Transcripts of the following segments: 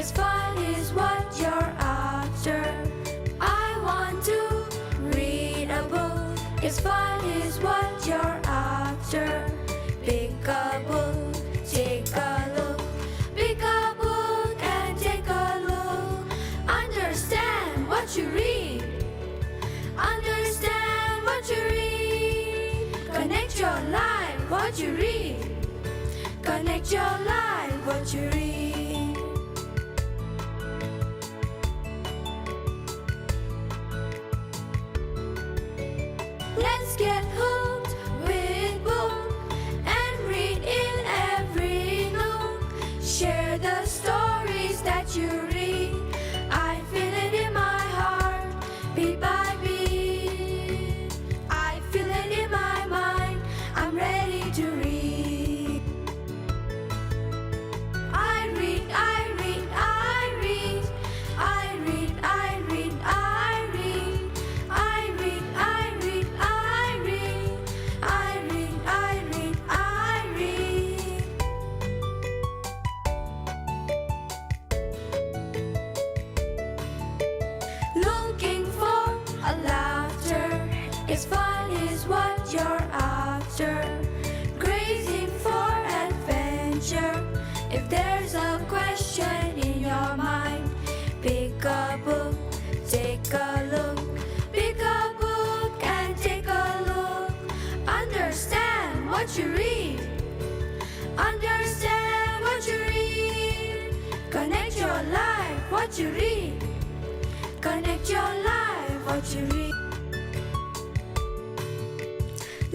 'cause fun is what you're after. I want to read a book, 'cause fun is what you're after. Pick a book, take a look. Pick a book and take a look. Understand what you read. Understand what you read. Connect your life, what you read. Connect your life, what you read. Let's get hooked with book and read in every nook. Share the stories that you read. I feel it in my heart, beat by beat. I feel it in my mind, I'm ready to read. I read, I read, I read. I read, I read, I read. I read, I read, I read. I read, I read, I read. Looking for a laughter, 'cause fun is what you're after. Grazing for adventure. If there's a question in your mind, pick a book, take a look. Pick a book and take a look. Understand what you read. Understand what you read. Connect your life, what you read. Connect your life, what you read.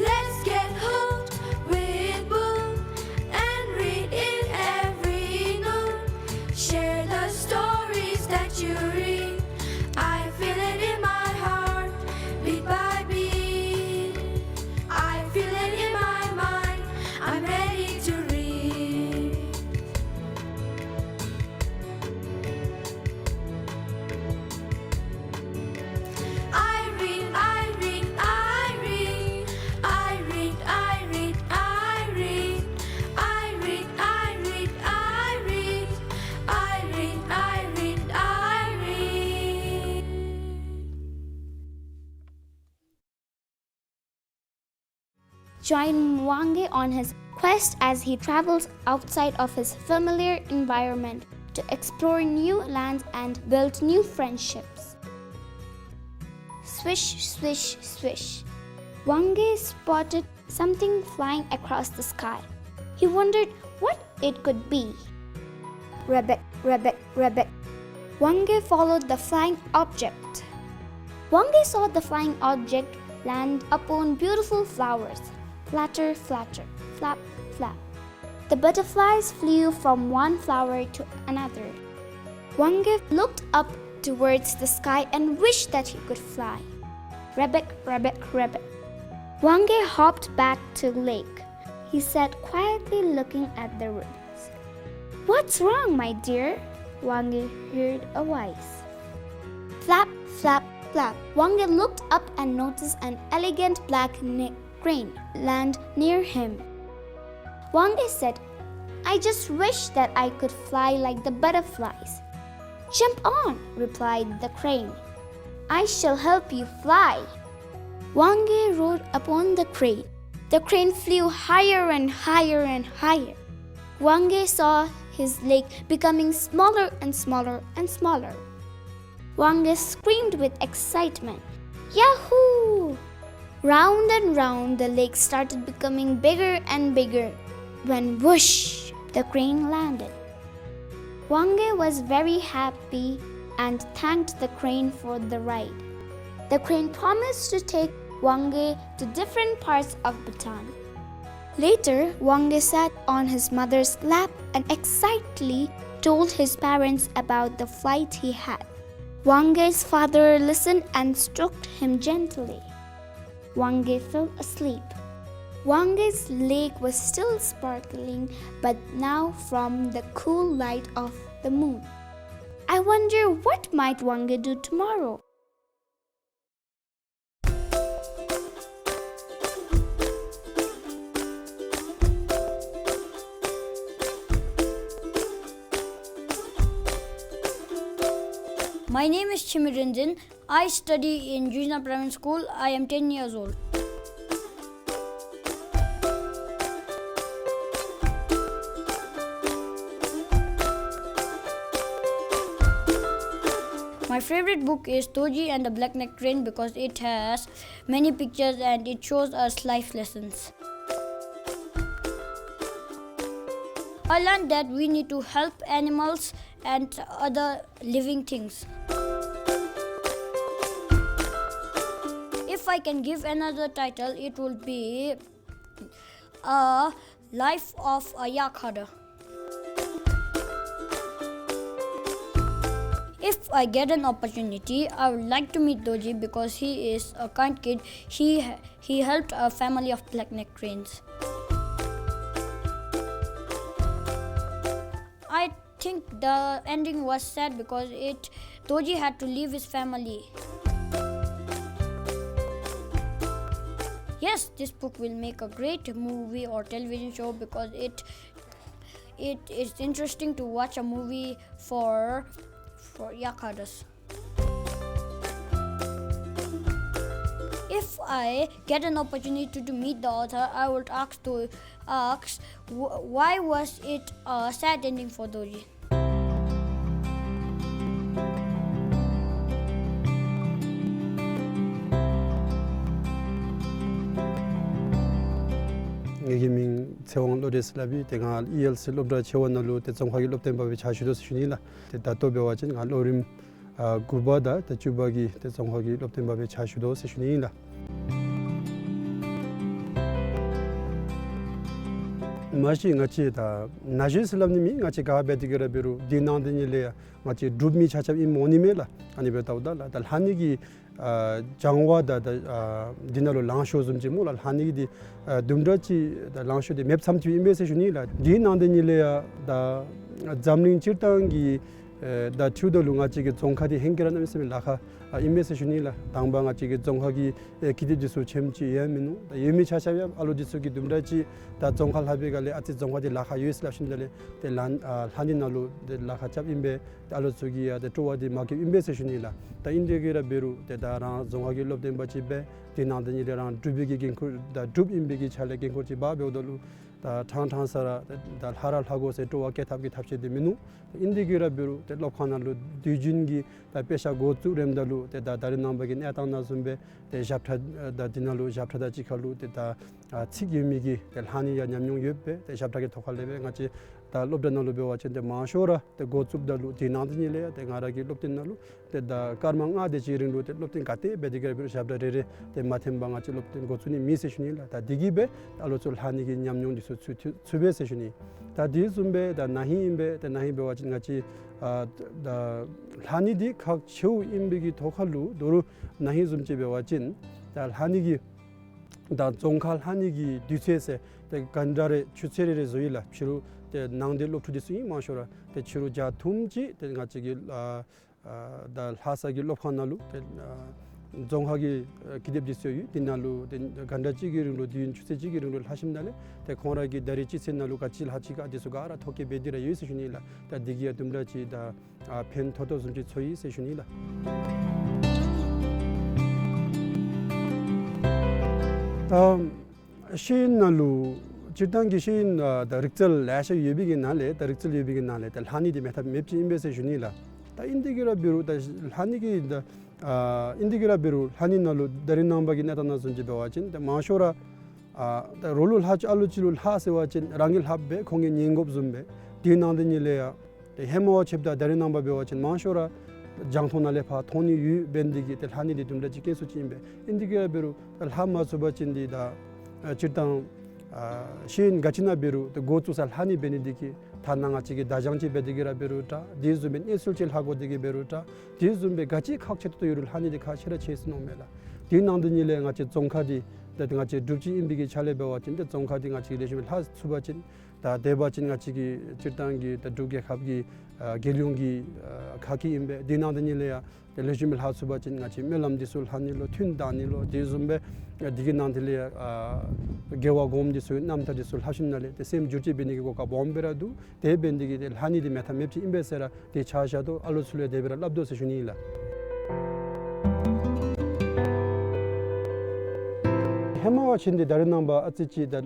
Let's get hooked with book and read in every nook. Share the stories that you read. I feel it in my heart, beat by beat. I feel it in my mind, I'm ready to read. I read, I read, I read. I read, I read, I read. I read, I read, I read. I read, I read, I read. Join WANGAY on his quest as he travels outside of his familiar environment to explore new lands and build new friendships. Swish, swish, swish. WANGAY spotted something flying across the sky. He wondered what it could be. Rabbit, rabbit, rabbit. WANGAY followed the flying object. WANGAY saw the flying object land upon beautiful flowers. Flatter, flatter, flap, flap. The butterflies flew from one flower to another. WANGAY looked up towards the sky and wished that he could fly. Rabbit, rabbit, rabbit. WANGAY hopped back to the lake. He sat quietly looking at the ribbons. "What's wrong, my dear?" WANGAY heard a voice. Flap, flap, flap. WANGAY looked up and noticed an elegant black crane land near him. WANGAY said, "I just wish that I could fly like the butterflies." "Jump on," replied the crane. "I shall help you fly." WANGAY rode upon the crane. The crane flew higher and higher and higher. WANGAY saw his lake becoming smaller and smaller and smaller. WANGAY screamed with excitement, "Yahoo!" Round and round the lake started becoming bigger and bigger when whoosh, the crane landed. WANGAY was very happy and thanked the crane for the ride. The crane promised to take WANGAY to different parts of Bhutan. Later, WANGAY sat on his mother's lap and excitedly told his parents about the flight he had. WANGAY's father listened and stroked him gently. WANGAY fell asleep. WANGAY's lake was still sparkling, but now from the cool light of the moon. I wonder what might WANGAY do tomorrow? My name is Chimiranjan. I study in Jujna Primary School. I am 10 years old. My favorite book is Toji and the Black-necked Crane because it has many pictures and it shows us life lessons. I learned that we need to help animals and other living things. If I can give another title, it will be A Life of a Yak Herder. If I get an opportunity, I would like to meet Doji because he is a kind kid. He helped a family of black-necked cranes. I think the ending was sad because Doji had to leave his family. Yes, this book will make a great movie or television show because it is interesting to watch a movie for yak herders. If I get an opportunity to meet the author, I would ask why was it a sad ending for Doji? 예기밍 세원 로데슬라비 대가 이엘스 롭다 체원나로 대정화기 롭된 법에 자시도 수준이라 대다도 배워진 알로림 구바다 대주박이 대정화기 롭된 법에 자시도 수준이라 마시 같이다 나지슬람님이 같이 가베디그라베로 디난드니레 같이 두미 차차 이 모니메라 아니 베타우다 달 한이기 장와다 디나로 랑쇼즘지 몰 한이기 dumdrachi the langsho de map samthi imbeseshuni la din andenileya da jamling chirtangi da chudo lunga chi ge jongkhadi hengeran amsemi lakha imbeseshuni la dangbanga chi ge jonghagi kidijisu chemchi yeminu da yemi chashabya alojisu gi dumdrachi da jongkhal habegale ati jonghadi lakha us lashindale de lan haninalu de lakha chap imbe alosugi ya de towadi maki imbeseshuni la da indegera beru de dara jonghagi lobden bachibe dinandenileran dubigi genku da dub imbegi chale genku chi ba beodolu da thang-thang-sara da haral hago se to wake thapki thapche de minu indigira beru te lokhanalu dijingi da pesha go tu remdalu te da darin nambagi ne atang na zumbe te japtha da dinalu japtha da chikhalu te da chigyumigi te hani ya nyamnyung yebbe te japtha ke thokhallebe ngachi da lobdanalu be wachende mashora te go chubdalu dinandnile te ngaragi lobdinalu te da karmanga de chiringlu te lobtin kate bedigira beru japtha re te mathembanga chi lobtin go chuni mi seshunila da digibe alochul hanigi nyamnyung disu tsube seshuni da di zumbe da nahi imbe da nahi be wachin ngachi da hanidi khak cheu imbegi thokhallu doru nahi zumche be wachin da hanigi da zongkhal hanigi disese te gandare chucherere zoila chiru te nangde lopthudisi mashora te chiru ja thumji te ngachi gi da hasagi lophanalu te 종하기 기대비서유 디날로 간다지기르로 디인 추세지기르로 하심날에 대 코라기 다리치 센날로 같이 하치가 디수가 알아 토케 베디라 예스슈니라 다 디기야 듬라치 다 펜토도 숨지 초이 세슈니라 신날로 지단기 신 다릭절 라셔 예비긴 날에 다릭절 예비긴 날에 달 한이디 메타 맵지 인베세슈니라 다 인디기라 비로 다 한이기 indigira beru haninnalu darin nambagi netana sunji bewachin the mashora the rolul haj aluchilul hasewachin rangil habbe khongi nyingop zumbe dinandinileya the hemo chepda darin namba bewachin mashora jangthonale pha thoni yu bendigi the hanidi dumda jike suchimbe indigira beru the hamma subachindi da chitang shin gachina beru the gochusal hani benediki 탄낭아치기 다장치 베디기라 베루타 디즈벤 예술질 하고 되게 베루타 디즈벤 같이 각체도 요를 하니디 카시라 체스 노메라 디난드니레 같이 종카디 대등같이 줍지 임비기 잘레 배웠는데 종카디 같이 레시면 하 수바진 다 대바진 같이 질당기 다 두개 갑기 gelungi khaki imbe dinandanileya lejimel hasubachin ngachi melam disul hanilo thun danilo dizumbe diginandile gewa gom disul namta disul hashinale the same jurji benigi go ka bomberadu de bendigi del hanidi meta mepchi imbesera de chashado alusule debera labdo se junila hemawa chinde darin namba atchi da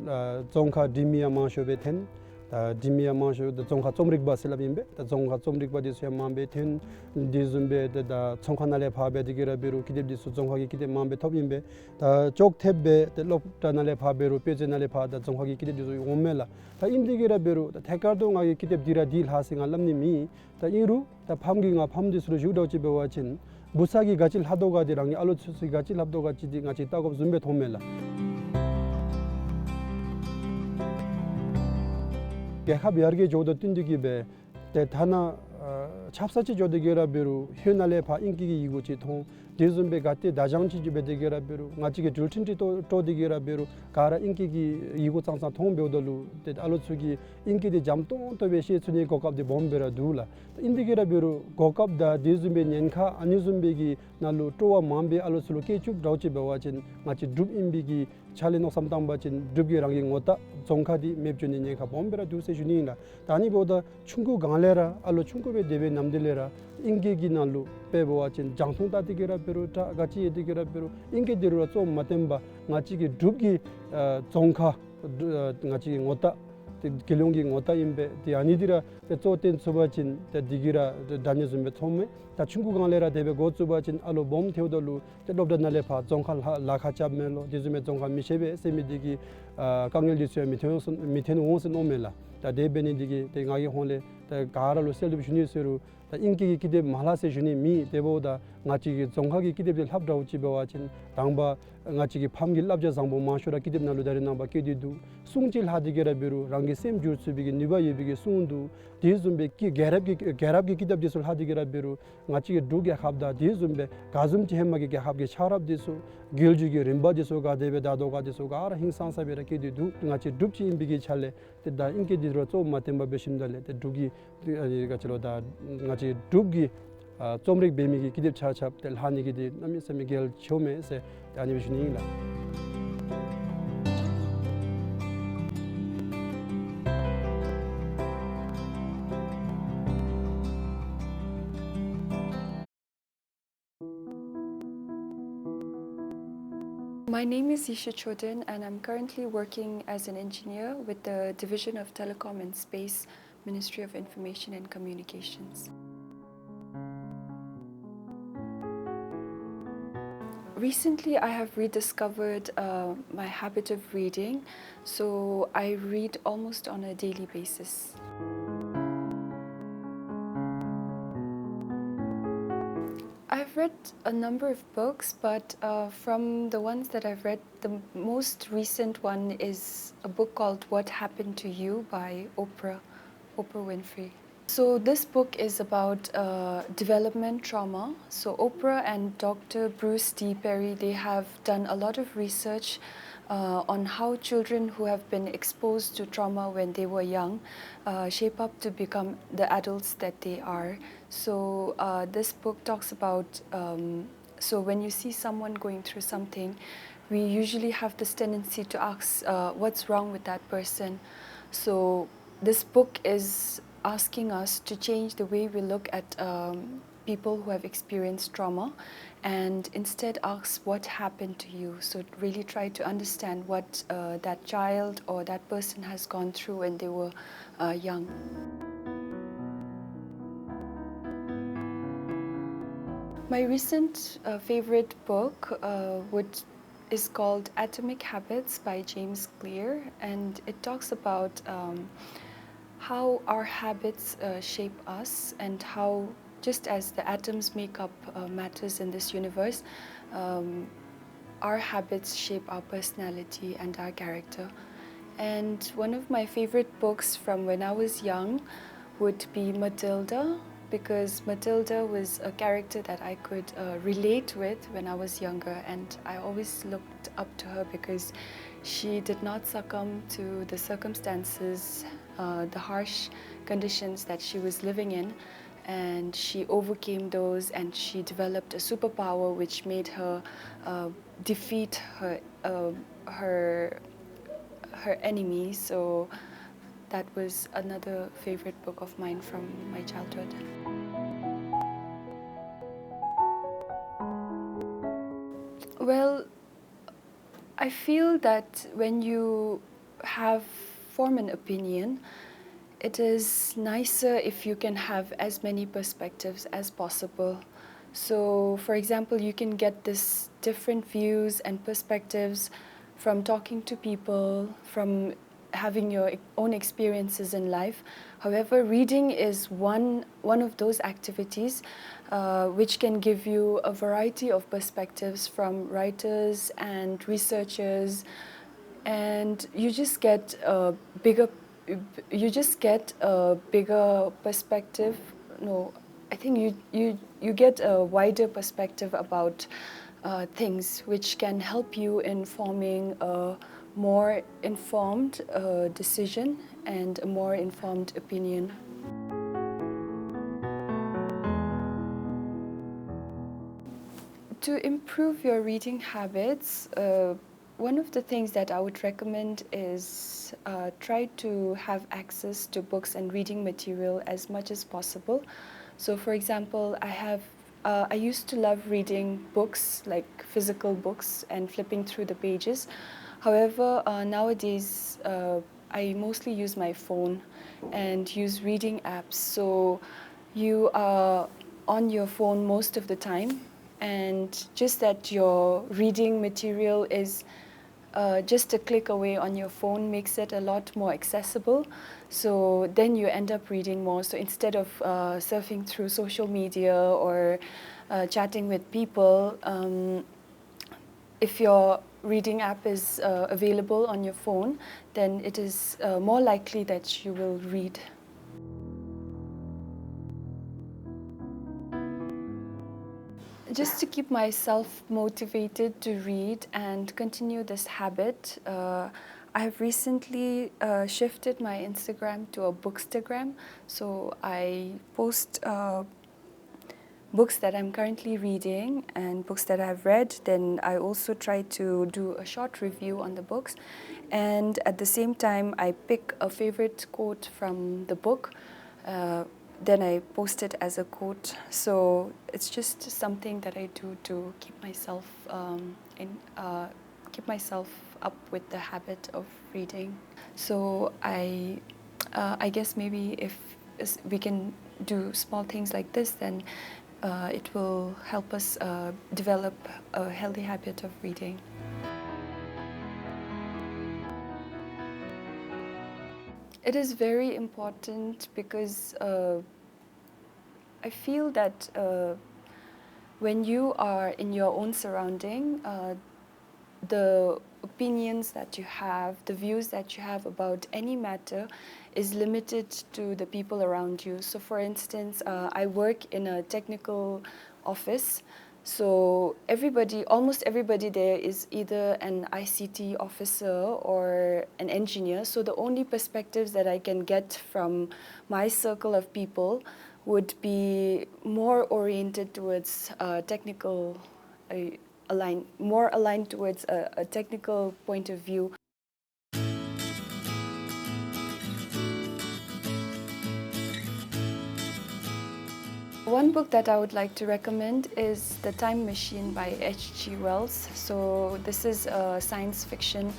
zongkha dimia mashobe ten 다 디미아 마쇼 더 종카 좀릭 바슬라빈베 다 종카 좀릭 바디스 마음베 텐 디즘베 다 총카날레 바베 디게라 베루 기데디스 종카기 기데 마음베 톱인베 다 쪽탭베 더 롭타날레 바베루 페제날레 바다 종카기 기데디스 오멜라 다 임디게라 베루 다 테카동하기 기데 디라 딜 하싱 알람니미 다 이루 다 팜기가 팜디스로 주도지베 와친 무사기 가질 하도가디랑이 알로츠스 가질 합도가지 같이 따고 좀베 도멜라 개합 여기 조도 뛴디기베 대타나 찹사치 조디게라 베루 현날에 바 인기기 이고치 통 대준베 같이 다장치 집에 되게라 베루 마치게 줄친지 또 되게라 베루 가라 인기기 이고 장상 통배도루 대 알로츠기 인기디 잠통 또 베시 춘이 고갑디 bombe라 둘라 인디게라 베루 고갑다 대준베 년카 아니준베기 날로 또와 맘베 알로츠로 케축 라우치 베와진 마치 룹 임비기 찰리노 삼담바진 룹기랑이 ngo다 종카디 맵주니 년카 bombe라 두세 주니나 다니보다 충구 강레라 알로 충구베 데베 남들레라 인기기 날로 빼보아진 장통다디게라 베루타 같이 에디게라 베루 인기디로 좀 마템바 마치기 룹기 종카 같이 ngo다 gelungi ngota imbe di anidira te choten subachin te digira danyuzumbe thome ta chungkuganglera debe go subachin alo bom theodolu te lobdanale pha jongkhal lakha chapmelo dizume jongkha mishebe semidigi kangel disyo mithen onsen omela ta debeni digi te ngagi honle ta garalo seldu shuniseru 다 인기기 기대 말라세 주니 미 대보다 나치기 종하기 기대들 합다우 집어와진 당바 나치기 팜길 납자 상보 마쇼라 기대 날로다리 나바 기디두 숭질 하디게라 비루 랑기 셈 주스비기 니바 예비기 숭두 디즈umbe 기 게랍기 기답 디술 하디게라 비루 나치기 두게 합다 디즈umbe 가즘 제햄마기 합게 차랍 디수 길주기 림바 디수가 데베 다도가 디수가 아라 힌상사베라 기디두 나치 둡치 임비기 찰레 다 인기디로 좀 마템바 베심달레 두기 가치로다 지 둡기 좀릭 베미기 기대 차찹 될 하니기디 남미세미겔 처음에서 아니비슈니라 My name is Isha Chodin and I'm currently working as an engineer with the Division of Telecom and Space, Ministry of Information and Communications. Recently, I have rediscovered my habit of reading, so I read almost on a daily basis. I've read a number of books, but from the ones that I've read, the most recent one is a book called What Happened to You by Oprah Winfrey. So this book is about development trauma. So Oprah and Dr. Bruce D. Perry, they have done a lot of research on how children who have been exposed to trauma when they were young shape up to become the adults that they are. So this book talks about, so when you see someone going through something, we usually have this tendency to ask what's wrong with that person. So this book is asking us to change the way we look at people who have experienced trauma and instead ask what happened to you. So really try to understand what that child or that person has gone through when they were young. My recent favorite book is called Atomic Habits by James Clear, and it talks about how our habits shape us and how, just as the atoms make up matters in this universe, our habits shape our personality and our character. And one of my favorite books from when I was young would be Matilda, because Matilda was a character that I could relate with when I was younger, and I always looked up to her because she did not succumb to the circumstances the harsh conditions that she was living in, and she overcame those, and she developed a superpower which made her defeat her enemy. So that was another favorite book of mine from my childhood. Well, I feel that when you form an opinion, it is nicer if you can have as many perspectives as possible. So, for example, you can get this different views and perspectives from talking to people, from having your own experiences in life. However, reading is one of those activities which can give you a variety of perspectives from writers and researchers, and you just get a bigger perspective. No, I think you get a wider perspective about things, which can help you in forming a more informed decision and a more informed opinion. To improve your reading habits, one of the things that I would recommend is try to have access to books and reading material as much as possible. So, for example, I used to love reading books, like physical books, and flipping through the pages. However, nowadays I mostly use my phone and use reading apps. So you are on your phone most of the time, and just that your reading material is just a click away on your phone makes it a lot more accessible. So then you end up reading more. So instead of surfing through social media or chatting with people, if your reading app is available on your phone, then it is more likely that you will read. Just to keep myself motivated to read and continue this habit, I have recently shifted my Instagram to a bookstagram. So I post books that I'm currently reading and books that I've read. Then I also try to do a short review on the books. And at the same time, I pick a favorite quote from the book. Then I post it as a quote. So it's just something that I do to keep myself up with the habit of reading. So I guess maybe if we can do small things like this, then it will help us develop a healthy habit of reading. It is very important because I feel that when you are in your own surrounding, the opinions that you have, the views that you have about any matter is limited to the people around you. So for instance, I work in a technical office. So almost everybody there is either an ICT officer or an engineer. So the only perspectives that I can get from my circle of people would be more oriented towards technical, more aligned towards a technical point of view. One book that I would like to recommend is The Time Machine by H.G. Wells. So this is science fiction,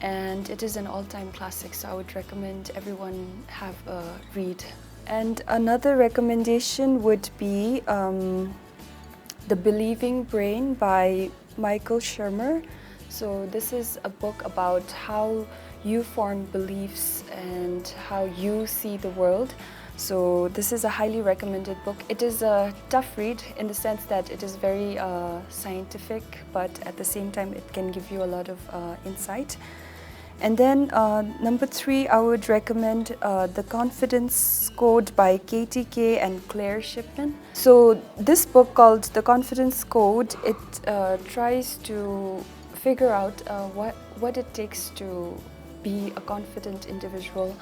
and it is an all-time classic, so I would recommend everyone have a read. And another recommendation would be The Believing Brain by Michael Shermer. So this is a book about how you form beliefs and how you see the world. So this is a highly recommended book. It is a tough read in the sense that it is very scientific, but at the same time it can give you a lot of insight. And then number 3, I would recommend The Confidence Code by Katie Kay and Claire Shipman. So this book called The Confidence Code, it tries to figure out what it takes to be a confident individual.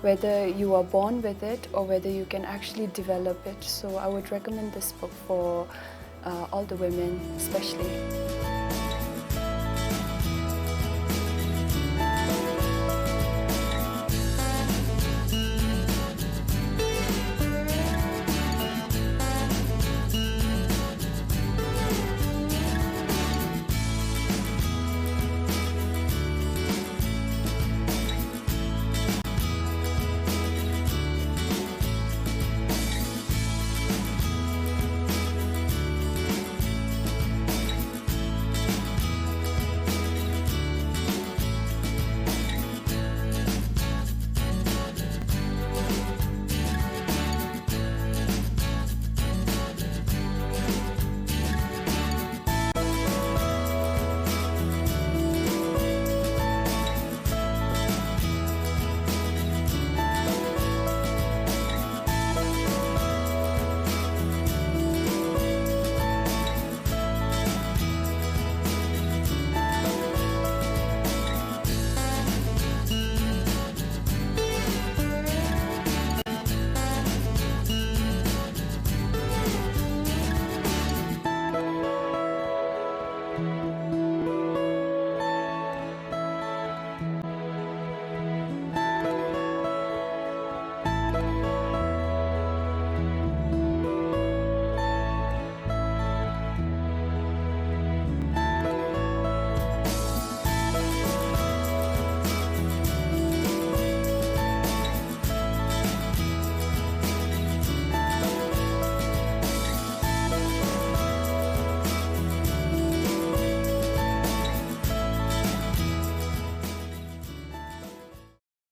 whether you are born with it or whether you can actually develop it. So I would recommend this book for all the women especially.